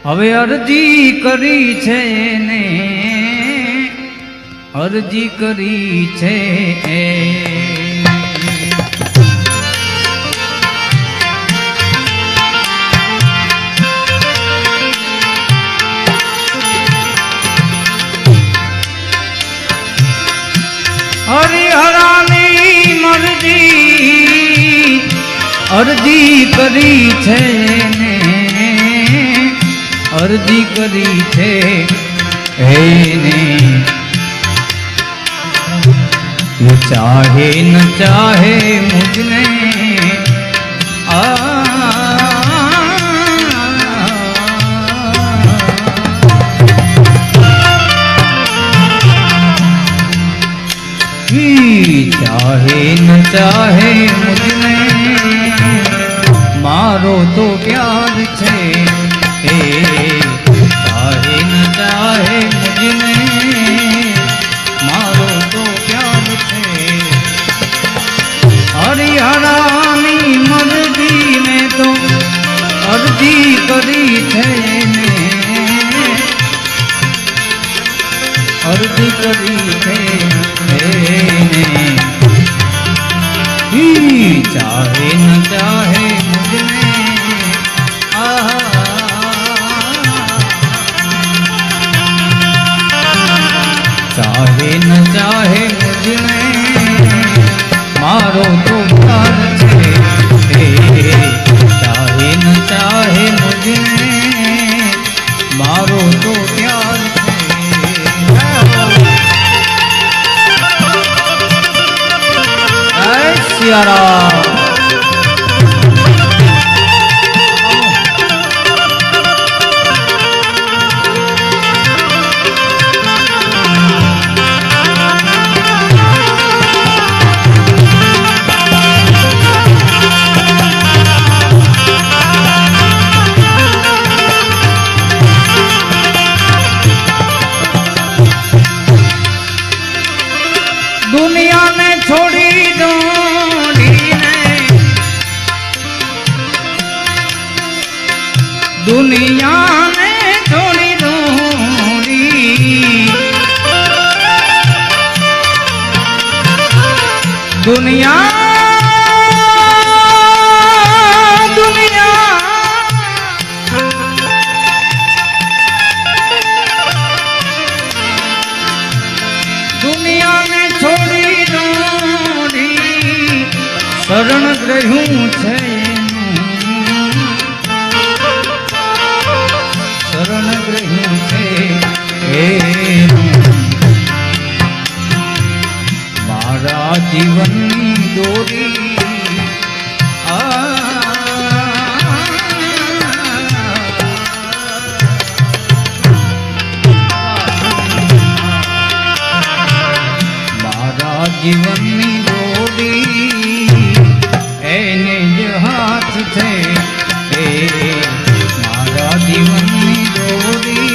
હવે અરજી કરી છે ને અરજી કરી છે હરિહરાની મરજી અરજી કરી છે ને અરજી કરી છે એને ये चाहे न चाहे मुझने चाहे न चाहे मुझने मारो तो प्यार छे चाहे न चाहे मुझने मारो तो प्यार छे हरिहरानी मरजी में तो अर्जी करी छे ने अर्जी करी छे चाहे न चाहे मुझने चाहे न चाहे मुझने मारो तो प्यार छे चाहे न चाहे मुझने मारो तो प्यार सियाराम दुनिया में छोड़ी दो दुनिया में छोड़ी दूरी दुनिया दुनिया दुनिया में छोड़ी दूरी शरण ग्रह्યું છે शरण ग्रह्યું છે મારા જીવનની દોરી મારા જીવનની દોરી એને જ હાથ છે મારા જીવનની દોરી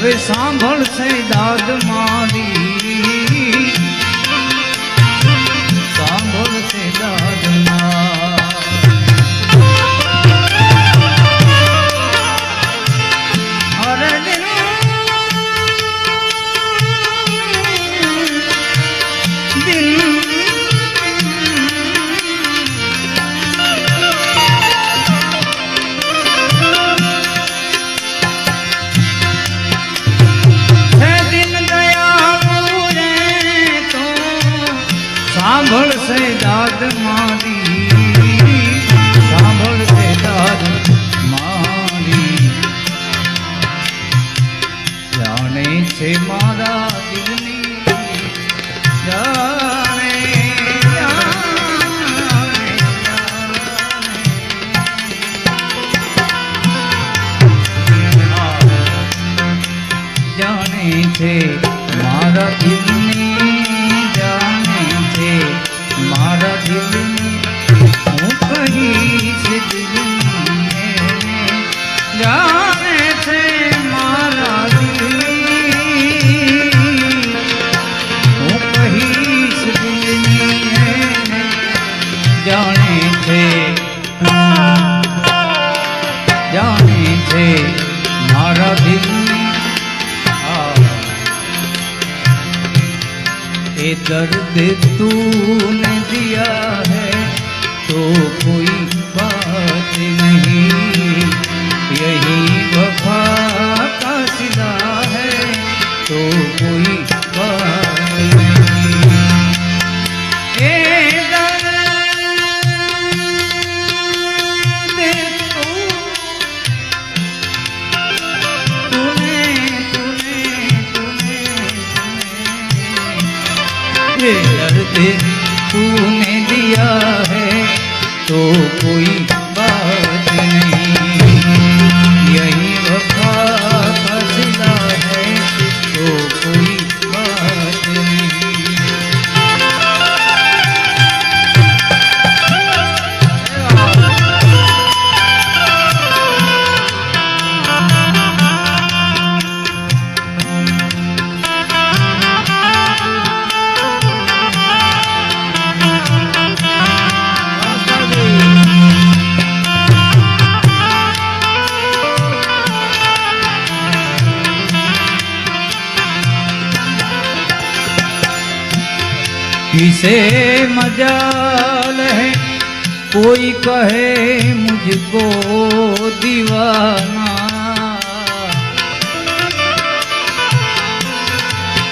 હવે સાંભળશે દાદ મારી સાંભળ દાદ મારી સાંભળશે દાદ મારી જાણે છે મારા દિલની જાણે જાણે છે મારા દિલની જાણે છે મારા દિલની હું કહીશ દિલની જાણે છે મારા દિલની હું કહીશ દિલની જાણે છે મારા દિલની ये दर्द तूने दिया है तो कोई बात नहीं यही वफा का सिला है तो कोई बात नहीं ये दर्द तूने दिया है तो कोई बात नहीं यही वफा का सिला है तो कोई बात नहीं किसे मजाल है कोई कहे मुझको दीवाना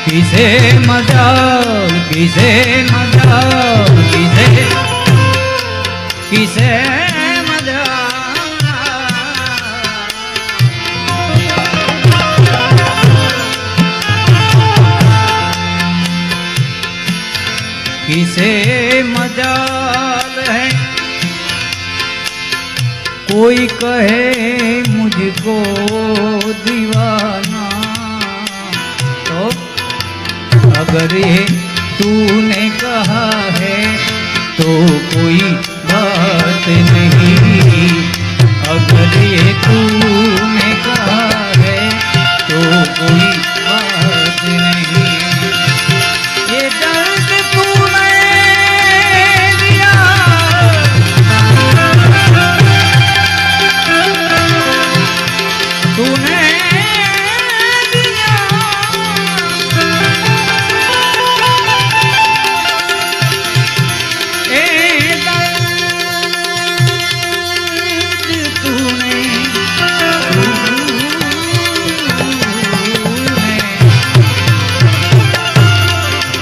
किसे मजाल किसे मजाल किसे किसे किसे मजाल है कोई कहे मुझको दीवाना तो अगर ये तूने कहा है तो कोई बात नहीं अगर ये तूने कहा है तो कोई बात नहीं ये दर्द तूने दिया तूने दिया ये दर्द तूने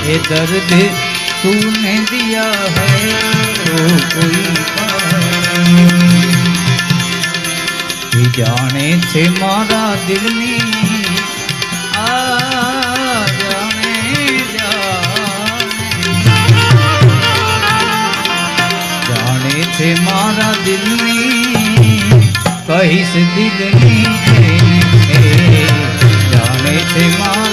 ये दर्द तूने दिया है तो कोई जाने छे मारा दिलनी जाने जाने छे मारा दिलनी कहीश दिलनी जाने छे मारा